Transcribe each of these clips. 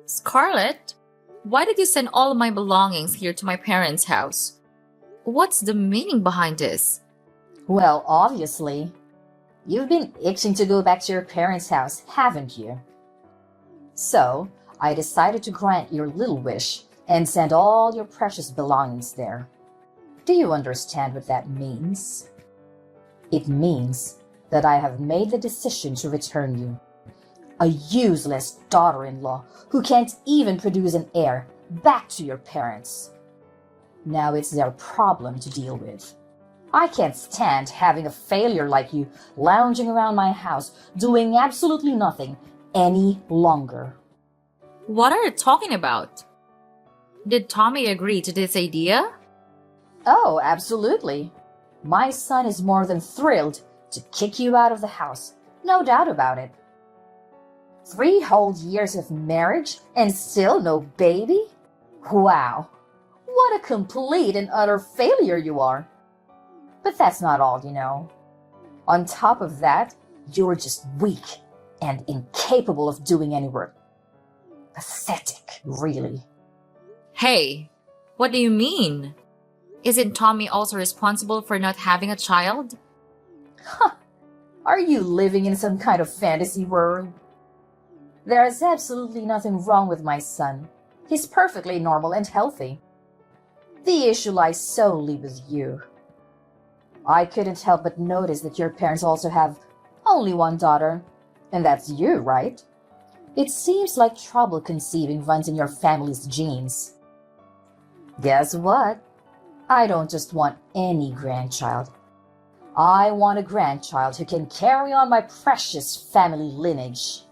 Scarlett, why did you send all of my belongings here to my parents' house? What's the meaning behind this? Well, obviously, you've been itching to go back to your parents' house, haven't you? So, I decided to grant your little wish and send all your precious belongings there. Do you understand what that means? It means that I have made the decision to return you. A useless daughter-in-law who can't even produce an heir back to your parents. Now it's their problem to deal with. I can't stand having a failure like you lounging around my house doing absolutely nothing any longer. What are you talking about? Did Tommy agree to this idea? Oh, absolutely. My son is more than thrilled to kick you out of the house. No doubt about it. 3 whole years of marriage and still no baby? Wow. What a complete and utter failure you are. But that's not all, you know. On top of that, you're just weak and incapable of doing any work. Pathetic, really. Hey, what do you mean? Isn't Tommy also responsible for not having a child? Huh. Are you living in some kind of fantasy world? There is absolutely nothing wrong with my son. He's perfectly normal and healthy. The issue lies solely with you. I couldn't help but notice that your parents also have only one daughter, and that's you, right? It seems like trouble conceiving runs in your family's genes. Guess what? I don't just want any grandchild. I want a grandchild who can carry on my precious family lineage.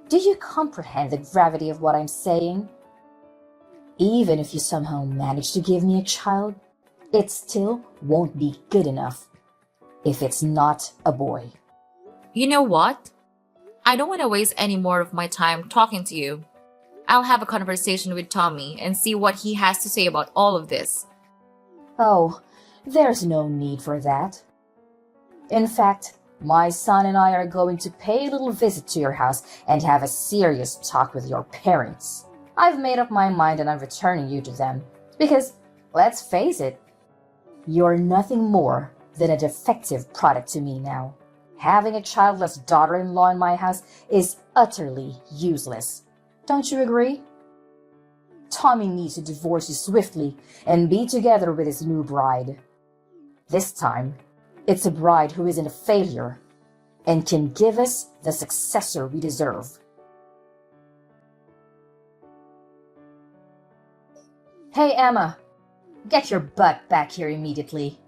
Do you comprehend the gravity of what I'm saying? Even if you somehow manage to give me a child, it still won't be good enough if it's not a boy. You know what? I don't want to waste any more of my time talking to you. I'll have a conversation with Tommy and see what he has to say about all of this. Oh, there's no need for that. In fact, my son and I are going to pay a little visit to your house and have a serious talk with your parents. I've made up my mind and I'm returning you to them. Because, let's face it, you're nothing more than a defective product to me now. Having a childless daughter-in-law in my house is utterly useless. Don't you agree? Tommy needs to divorce you swiftly and be together with his new bride. This time, it's a bride who isn't a failure and can give us the successor we deserve. Hey, Emma, get your butt back here immediately.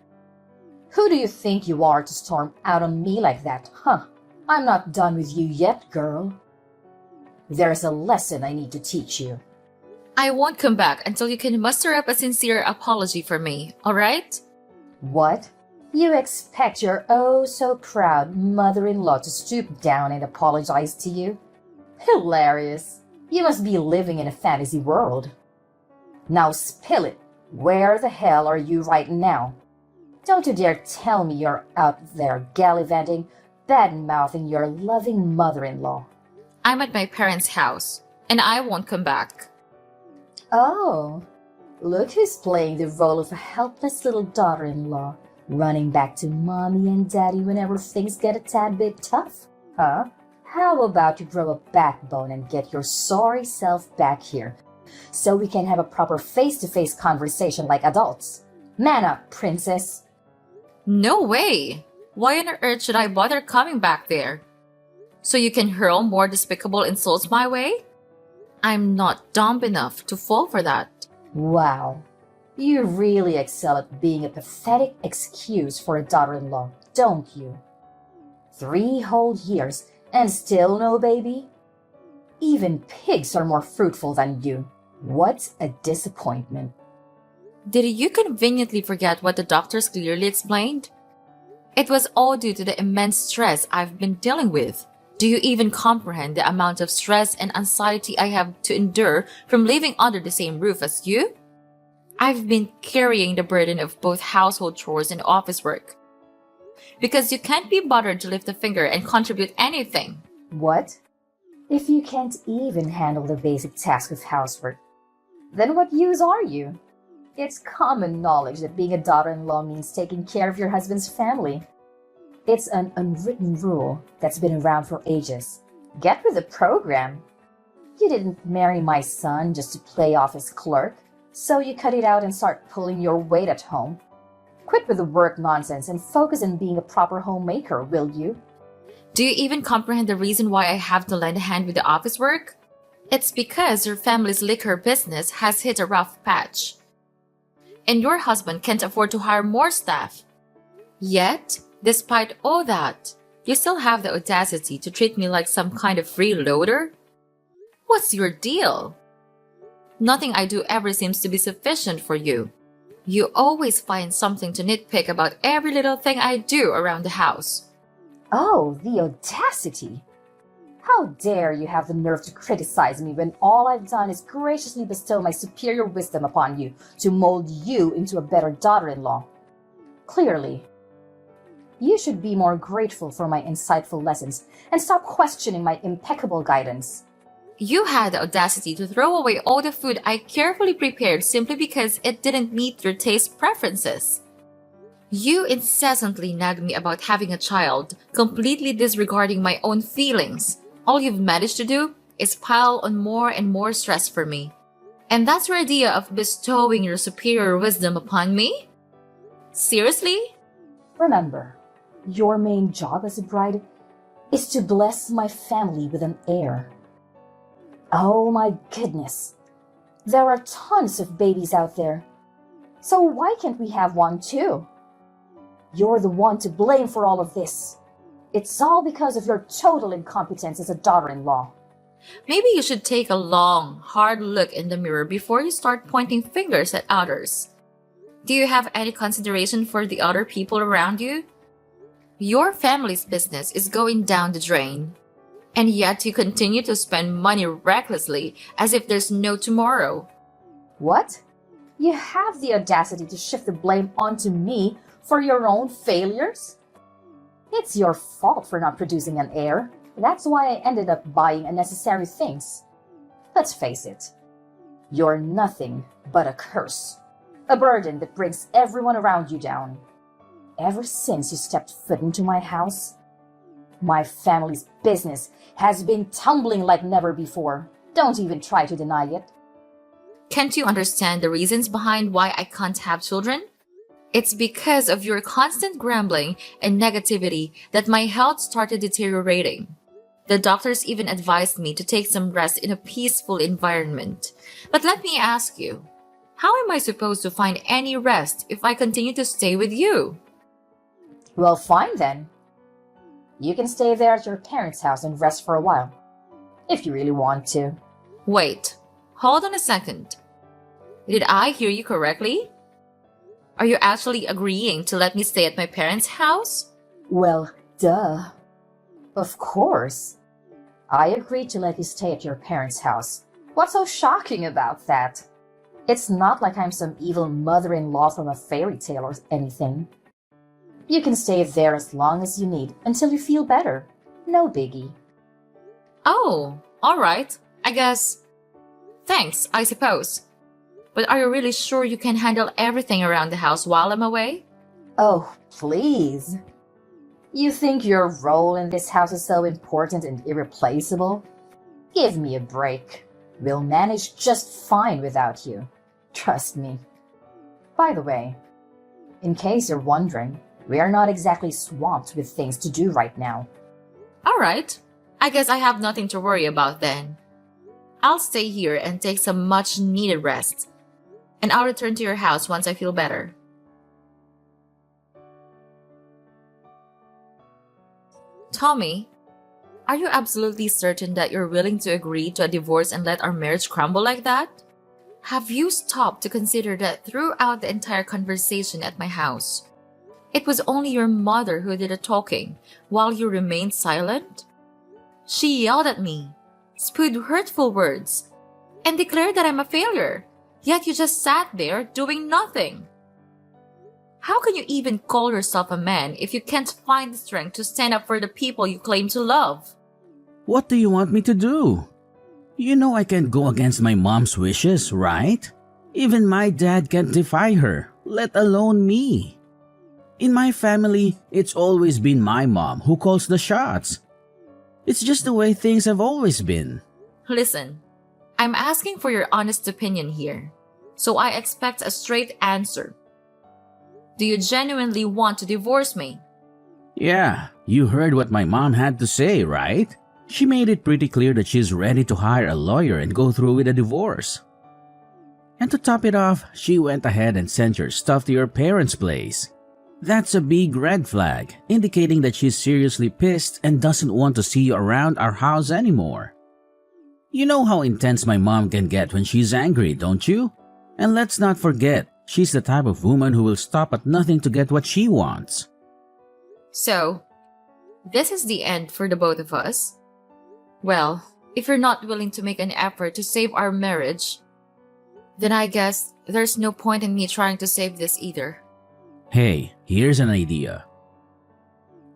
Who do you think you are to storm out on me like that, huh? I'm not done with you yet, girl. There's a lesson I need to teach you. I won't come back until you can muster up a sincere apology for me, alright? What? You expect your oh-so-proud mother-in-law to stoop down and apologize to you? Hilarious. You must be living in a fantasy world. Now spill it. Where the hell are you right now? Don't you dare tell me you're out there gallivanting, bad-mouthing your loving mother-in-law. I'm at my parents' house, and I won't come back. Oh, look who's playing the role of a helpless little daughter-in-law, running back to mommy and daddy whenever things get a tad bit tough, huh? How about you grow a backbone and get your sorry self back here, so we can have a proper face-to-face conversation like adults? Man up, princess. No way! Why on earth should I bother coming back there? So you can hurl more despicable insults my way? I'm not dumb enough to fall for that. Wow. You really excel at being a pathetic excuse for a daughter-in-law, don't you? 3 whole years and still no baby? Even pigs are more fruitful than you. What a disappointment. Did you conveniently forget what the doctors clearly explained? It was all due to the immense stress I've been dealing with. Do you even comprehend the amount of stress and anxiety I have to endure from living under the same roof as you? I've been carrying the burden of both household chores and office work. Because you can't be bothered to lift a finger and contribute anything. What? If you can't even handle the basic task of housework, then what use are you? It's common knowledge that being a daughter-in-law means taking care of your husband's family. It's an unwritten rule that's been around for ages. Get with the program. You didn't marry my son just to play off his clerk, so you cut it out and start pulling your weight at home. Quit with the work nonsense and focus on being a proper homemaker, will you? Do you even comprehend the reason why I have to lend a hand with the office work? It's because your family's liquor business has hit a rough patch. And your husband can't afford to hire more staff. Yet, despite all that, you still have the audacity to treat me like some kind of freeloader? What's your deal? Nothing I do ever seems to be sufficient for you. You always find something to nitpick about every little thing I do around the house. Oh, the audacity! How dare you have the nerve to criticize me when all I've done is graciously bestow my superior wisdom upon you to mold you into a better daughter-in-law? Clearly, you should be more grateful for my insightful lessons and stop questioning my impeccable guidance. You had the audacity to throw away all the food I carefully prepared simply because it didn't meet your taste preferences. You incessantly nagged me about having a child, completely disregarding my own feelings. All you've managed to do is pile on more and more stress for me. And that's your idea of bestowing your superior wisdom upon me? Seriously? Remember, your main job as a bride is to bless my family with an heir. Oh my goodness. There are tons of babies out there. So why can't we have one too? You're the one to blame for all of this. It's all because of your total incompetence as a daughter-in-law. Maybe you should take a long, hard look in the mirror before you start pointing fingers at others. Do you have any consideration for the other people around you? Your family's business is going down the drain. And yet you continue to spend money recklessly as if there's no tomorrow. What? You have the audacity to shift the blame onto me for your own failures? It's your fault for not producing an heir. That's why I ended up buying unnecessary things. Let's face it, you're nothing but a curse. A burden that brings everyone around you down. Ever since you stepped foot into my house, my family's business has been tumbling like never before. Don't even try to deny it. Can't you understand the reasons behind why I can't have children? It's because of your constant grumbling and negativity that my health started deteriorating. The doctors even advised me to take some rest in a peaceful environment. But let me ask you, how am I supposed to find any rest if I continue to stay with you? Well, fine then. You can stay there at your parents' house and rest for a while, if you really want to. Wait, hold on a second. Did I hear you correctly? Are you actually agreeing to let me stay at my parents' house? Well, duh. Of course. I agreed to let you stay at your parents' house. What's so shocking about that? It's not like I'm some evil mother-in-law from a fairy tale or anything. You can stay there as long as you need until you feel better. No biggie. Oh, all right. I guess. Thanks, I suppose. But are you really sure you can handle everything around the house while I'm away? Oh, please. You think your role in this house is so important and irreplaceable? Give me a break. We'll manage just fine without you. Trust me. By the way, in case you're wondering, we are not exactly swamped with things to do right now. All right. I guess I have nothing to worry about then. I'll stay here and take some much needed rest. And I'll return to your house once I feel better. Tommy, are you absolutely certain that you're willing to agree to a divorce and let our marriage crumble like that? Have you stopped to consider that throughout the entire conversation at my house, it was only your mother who did the talking while you remained silent? She yelled at me, spewed hurtful words, and declared that I'm a failure, yet you just sat there doing nothing. How can you even call yourself a man if you can't find the strength to stand up for the people you claim to love? What do you want me to do? You know I can't go against my mom's wishes, right? Even my dad can't defy her, let alone me. In my family, it's always been my mom who calls the shots. It's just the way things have always been. Listen, I'm asking for your honest opinion here, so I expect a straight answer. Do you genuinely want to divorce me? Yeah, you heard what my mom had to say, right? She made it pretty clear that she's ready to hire a lawyer and go through with a divorce. And to top it off, she went ahead and sent your stuff to your parents' place. That's a big red flag, indicating that she's seriously pissed and doesn't want to see you around our house anymore. You know how intense my mom can get when she's angry, don't you? And let's not forget, she's the type of woman who will stop at nothing to get what she wants. So, this is the end for the both of us? Well, if you're not willing to make an effort to save our marriage, then I guess there's no point in me trying to save this either. Hey, here's an idea.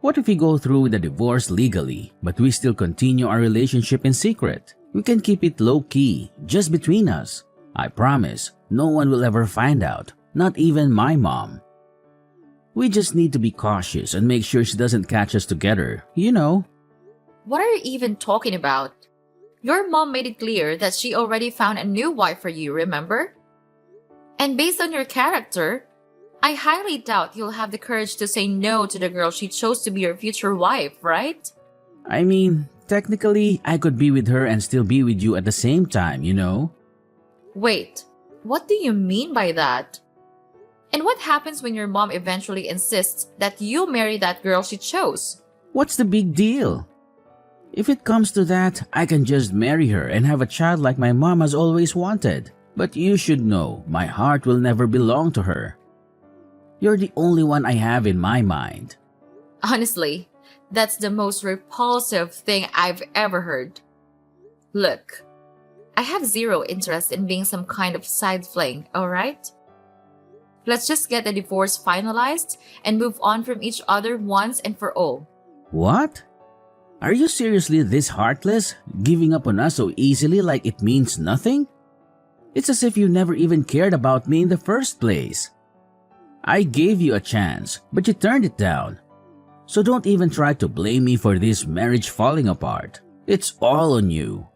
What if we go through with the divorce legally, but we still continue our relationship in secret? We can keep it low-key, just between us. I promise, no one will ever find out, not even my mom. We just need to be cautious and make sure she doesn't catch us together, you know. What are you even talking about? Your mom made it clear that she already found a new wife for you, remember? And based on your character, I highly doubt you'll have the courage to say no to the girl she chose to be your future wife, right? I mean, technically, I could be with her and still be with you at the same time, you know? Wait, what do you mean by that? And what happens when your mom eventually insists that you marry that girl she chose? What's the big deal? If it comes to that, I can just marry her and have a child like my mom has always wanted. But you should know, my heart will never belong to her. You're the only one I have in my mind. Honestly, that's the most repulsive thing I've ever heard. Look, I have zero interest in being some kind of side fling, alright? Let's just get the divorce finalized and move on from each other once and for all. What? Are you seriously this heartless, giving up on us so easily like it means nothing? It's as if you never even cared about me in the first place. I gave you a chance, but you turned it down. So don't even try to blame me for this marriage falling apart. It's all on you.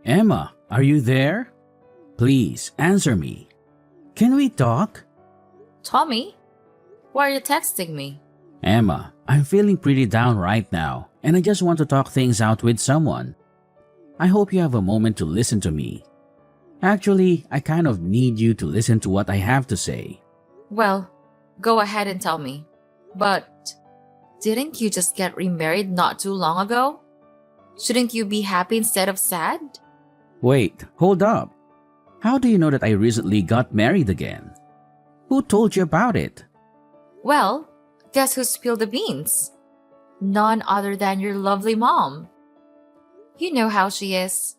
Emma, are you there? Please answer me. Can we talk? Tommy? Why are you texting me? Emma, I'm feeling pretty down right now, and I just want to talk things out with someone. I hope you have a moment to listen to me. Actually, I kind of need you to listen to what I have to say. Well, go ahead and tell me. But didn't you just get remarried not too long ago? Shouldn't you be happy instead of sad? Wait, hold up. How do you know that I recently got married again? Who told you about it? Well, guess who spilled the beans? None other than your lovely mom. You know how she is.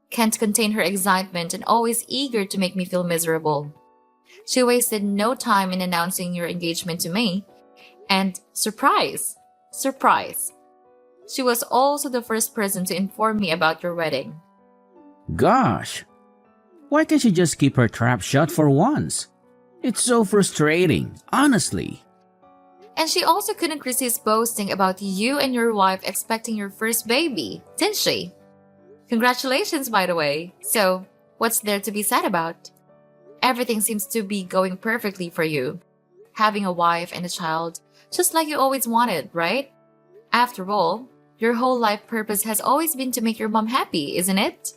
Can't contain her excitement and always eager to make me feel miserable. She wasted no time in announcing your engagement to me. And surprise! She was also the first person to inform me about your wedding. Gosh! Why can't she just keep her trap shut for once? It's so frustrating, honestly. And she also couldn't resist boasting about you and your wife expecting your first baby, didn't she? Congratulations, by the way. So, what's there to be sad about? Everything seems to be going perfectly for you. Having a wife and a child, just like you always wanted, right? After all, your whole life purpose has always been to make your mom happy, isn't it?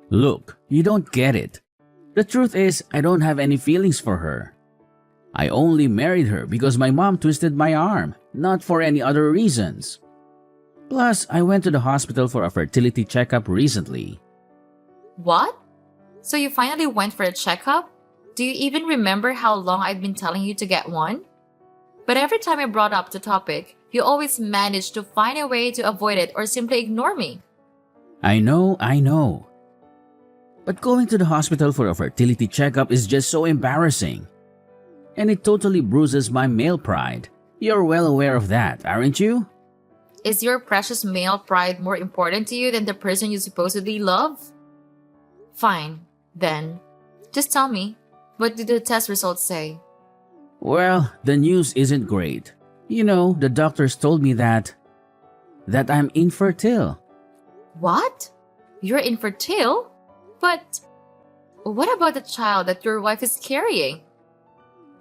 Look, you don't get it. The truth is, I don't have any feelings for her. I only married her because my mom twisted my arm, not for any other reasons. Plus, I went to the hospital for a fertility checkup recently. What? So you finally went for a checkup? Do you even remember how long I'd been telling you to get one? But every time I brought up the topic, you always managed to find a way to avoid it or simply ignore me. I know. But going to the hospital for a fertility checkup is just so embarrassing. And it totally bruises my male pride, You're well aware of that, aren't you? Is your precious male pride more important to you than the person you supposedly love? Fine, then. Just tell me, what did the test results say? Well, the news isn't great. You know, the doctors told me that I'm infertile. What? You're infertile? But what about the child that your wife is carrying?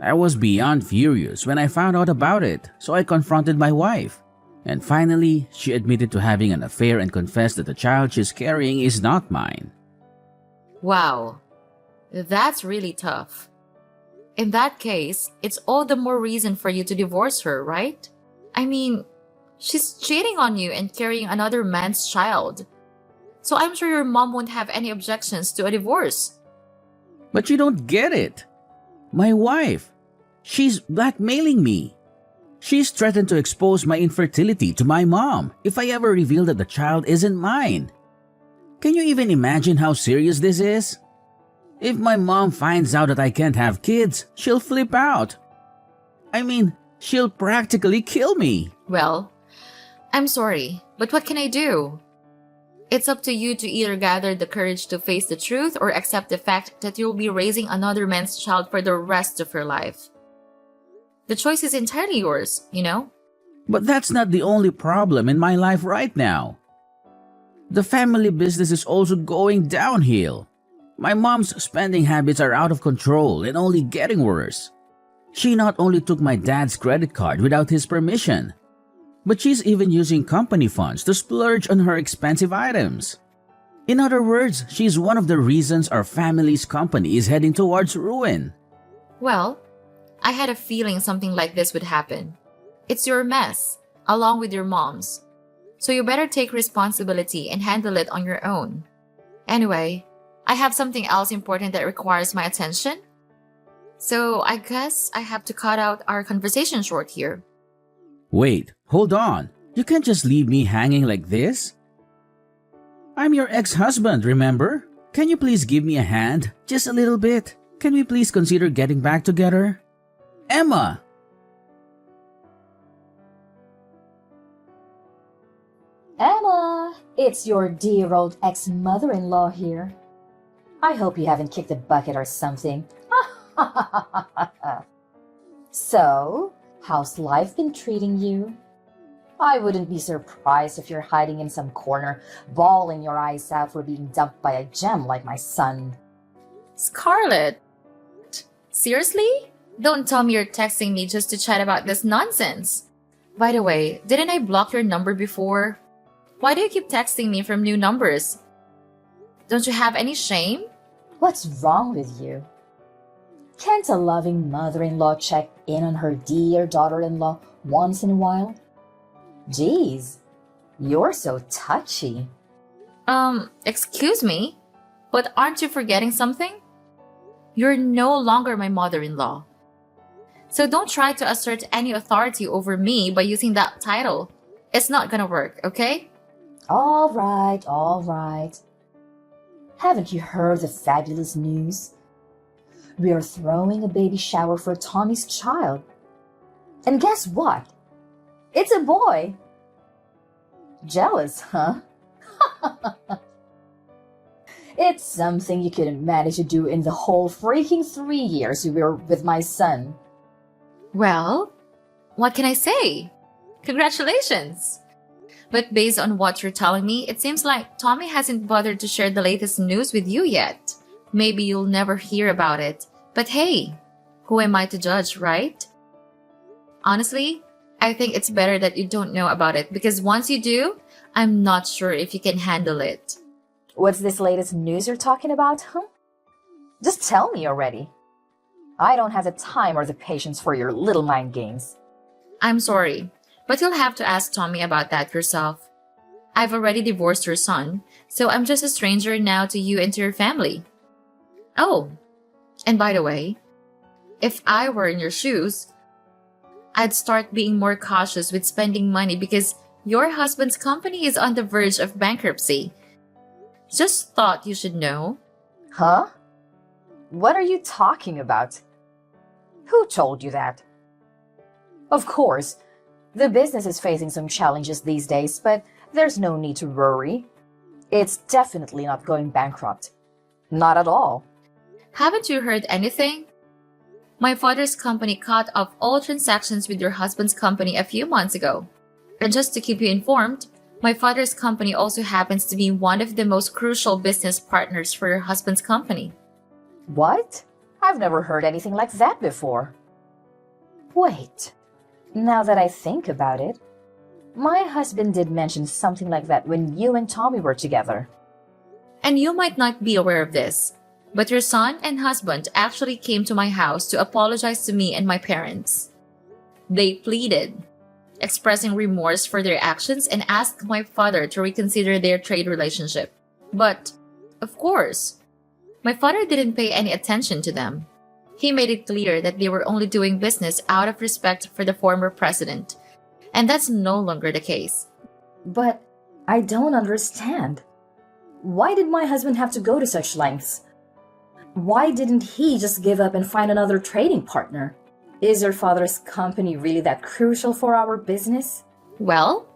I was beyond furious when I found out about it, so I confronted my wife. And finally, she admitted to having an affair and confessed that the child she's carrying is not mine. Wow, that's really tough. In that case, it's all the more reason for you to divorce her, right? I mean, she's cheating on you and carrying another man's child. So I'm sure your mom won't have any objections to a divorce. But you don't get it. My wife, she's blackmailing me. She's threatened to expose my infertility to my mom if I ever reveal that the child isn't mine. Can you even imagine how serious this is? If my mom finds out that I can't have kids, she'll flip out. I mean, she'll practically kill me. Well, I'm sorry, but what can I do? It's up to you to either gather the courage to face the truth or accept the fact that you'll be raising another man's child for the rest of your life. The choice is entirely yours, you know? But that's not the only problem in my life right now. The family business is also going downhill. My mom's spending habits are out of control and only getting worse. She not only took my dad's credit card without his permission, but she's even using company funds to splurge on her expensive items. In other words, she's one of the reasons our family's company is heading towards ruin. Well, I had a feeling something like this would happen. It's your mess, along with your mom's. So you better take responsibility and handle it on your own. Anyway, I have something else important that requires my attention. So I guess I have to cut out our conversation short here. Wait, hold on. You can't just leave me hanging like this. I'm your ex-husband, remember? Can you please give me a hand? Just a little bit. Can we please consider getting back together? Emma! Emma, it's your dear old ex-mother-in-law here. I hope you haven't kicked a bucket or something. So, how's life been treating you? I wouldn't be surprised if you're hiding in some corner, bawling your eyes out for being dumped by a gem like my son. Scarlett! Seriously? Don't tell me you're texting me just to chat about this nonsense. By the way, didn't I block your number before? Why do you keep texting me from new numbers? Don't you have any shame? What's wrong with you? Can't a loving mother-in-law check in on her dear daughter-in-law once in a while? Geez, you're so touchy. Excuse me? But aren't you forgetting something? You're no longer my mother-in-law. So don't try to assert any authority over me by using that title. It's not gonna work, okay? All right, all right. Haven't you heard the fabulous news? We are throwing a baby shower for Tommy's child. And guess what? It's a boy. Jealous, huh? It's something you couldn't manage to do in the whole freaking 3 years you were with my son. Well, what can I say? Congratulations! But based on what you're telling me, it seems like Tommy hasn't bothered to share the latest news with you yet. Maybe you'll never hear about it. But hey, who am I to judge, right? Honestly, I think it's better that you don't know about it because once you do, I'm not sure if you can handle it. What's this latest news you're talking about, huh? Just tell me already. I don't have the time or the patience for your little mind games. I'm sorry, but you'll have to ask Tommy about that yourself. I've already divorced your son, so I'm just a stranger now to you and to your family. Oh, and by the way, if I were in your shoes, I'd start being more cautious with spending money because your husband's company is on the verge of bankruptcy. Just thought you should know. Huh? What are you talking about? Who told you that? Of course, the business is facing some challenges these days, but there's no need to worry. It's definitely not going bankrupt. Not at all. Haven't you heard anything? My father's company cut off all transactions with your husband's company a few months ago. And just to keep you informed, my father's company also happens to be one of the most crucial business partners for your husband's company. What? I've never heard anything like that before. Wait, now that I think about it, my husband did mention something like that when you and Tommy were together. And you might not be aware of this, but your son and husband actually came to my house to apologize to me and my parents. They pleaded, expressing remorse for their actions, and asked my father to reconsider their trade relationship. But, of course, my father didn't pay any attention to them. He made it clear that they were only doing business out of respect for the former president, and that's no longer the case. But I don't understand. Why did my husband have to go to such lengths? Why didn't he just give up and find another trading partner? Is your father's company really that crucial for our business? Well,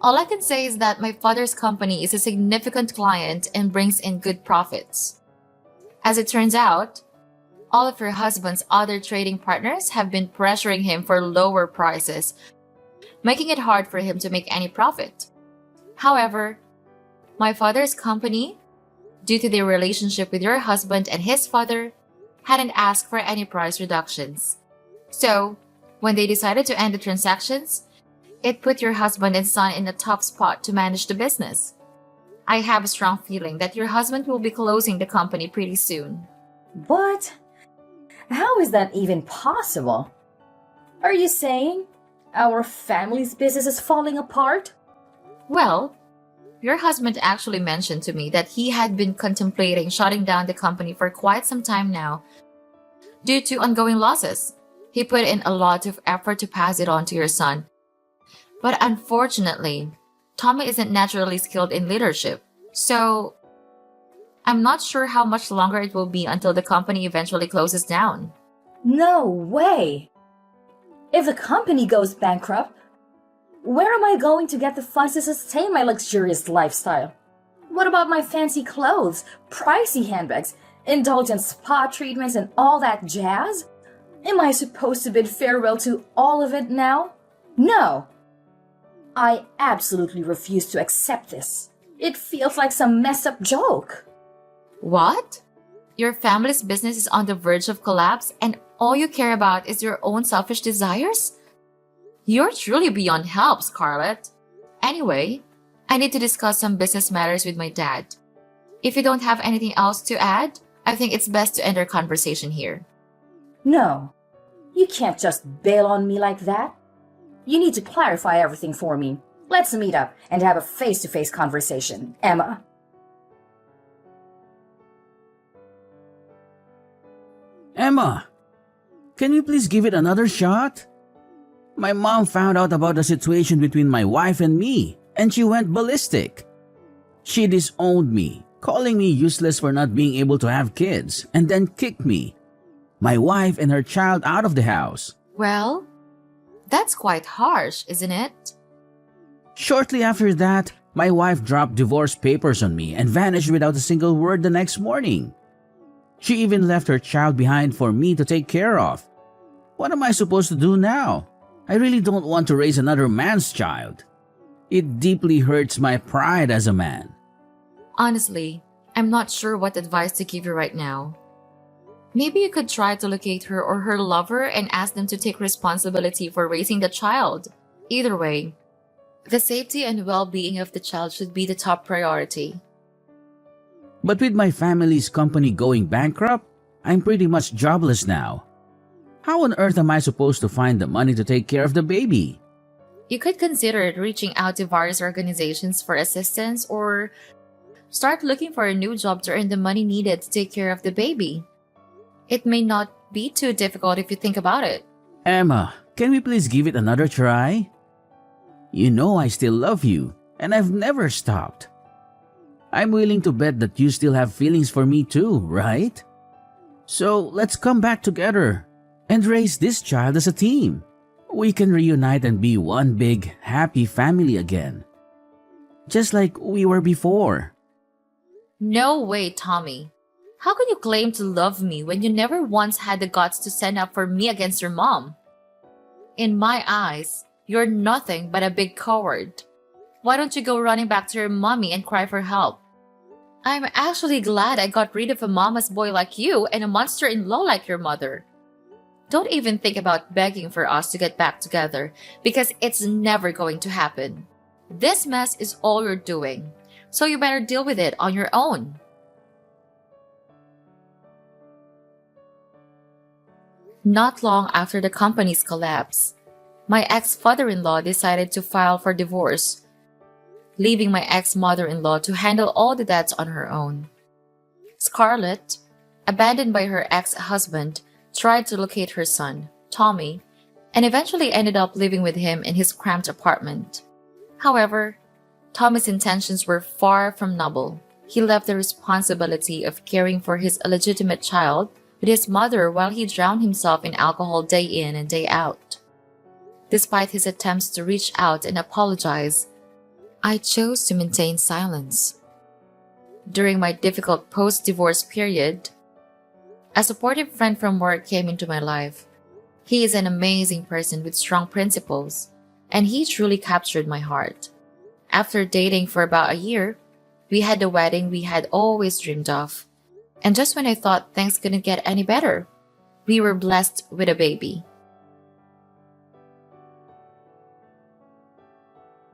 all I can say is that my father's company is a significant client and brings in good profits. As it turns out, all of your husband's other trading partners have been pressuring him for lower prices, making it hard for him to make any profit. However, my father's company, due to their relationship with your husband and his father, hadn't asked for any price reductions. So, when they decided to end the transactions, it put your husband and son in a tough spot to manage the business. I have a strong feeling that your husband will be closing the company pretty soon. What? How is that even possible? Are you saying our family's business is falling apart? Well, your husband actually mentioned to me that he had been contemplating shutting down the company for quite some time now due to ongoing losses. He put in a lot of effort to pass it on to your son. But unfortunately, Tommy isn't naturally skilled in leadership. So, I'm not sure how much longer it will be until the company eventually closes down. No way! If the company goes bankrupt, where am I going to get the funds to sustain my luxurious lifestyle? What about my fancy clothes, pricey handbags, indulgent spa treatments, and all that jazz? Am I supposed to bid farewell to all of it now? No! I absolutely refuse to accept this. It feels like some messed up joke. What? Your family's business is on the verge of collapse and all you care about is your own selfish desires? You're truly beyond help, Scarlett. Anyway, I need to discuss some business matters with my dad. If you don't have anything else to add, I think it's best to end our conversation here. No, you can't just bail on me like that. You need to clarify everything for me. Let's meet up and have a face-to-face conversation, Emma. Emma, can you please give it another shot? My mom found out about the situation between my wife and me, and she went ballistic. She disowned me, calling me useless for not being able to have kids, and then kicked me, my wife and her child out of the house. Well, that's quite harsh, isn't it? Shortly after that, my wife dropped divorce papers on me and vanished without a single word the next morning. She even left her child behind for me to take care of. What am I supposed to do now? I really don't want to raise another man's child. It deeply hurts my pride as a man. Honestly, I'm not sure what advice to give you right now. Maybe you could try to locate her or her lover and ask them to take responsibility for raising the child. Either way, the safety and well-being of the child should be the top priority. But with my family's company going bankrupt, I'm pretty much jobless now. How on earth am I supposed to find the money to take care of the baby? You could consider reaching out to various organizations for assistance or start looking for a new job to earn the money needed to take care of the baby. It may not be too difficult if you think about it. Emma, can we please give it another try? You know I still love you, and I've never stopped. I'm willing to bet that you still have feelings for me too, right? So let's come back together and raise this child as a team. we can reunite and be one big, happy family again. Just like we were before. No way, Tommy. How can you claim to love me when you never once had the guts to stand up for me against your mom? In my eyes, you're nothing but a big coward. Why don't you go running back to your mommy and cry for help? I'm actually glad I got rid of a mama's boy like you and a monster-in-law like your mother. Don't even think about begging for us to get back together because it's never going to happen. This mess is all you're doing, so you better deal with it on your own. Not long after the company's collapse, my ex-father-in-law decided to file for divorce, leaving my ex-mother-in-law to handle all the debts on her own. Scarlett, abandoned by her ex-husband, tried to locate her son, Tommy, and eventually ended up living with him in his cramped apartment. However, Tommy's intentions were far from noble. He left the responsibility of caring for his illegitimate child with his mother while he drowned himself in alcohol day in and day out. Despite his attempts to reach out and apologize, I chose to maintain silence. During my difficult post-divorce period, a supportive friend from work came into my life. He is an amazing person with strong principles, and he truly captured my heart. After dating for about a year, we had the wedding we had always dreamed of. And just when I thought things couldn't get any better, we were blessed with a baby.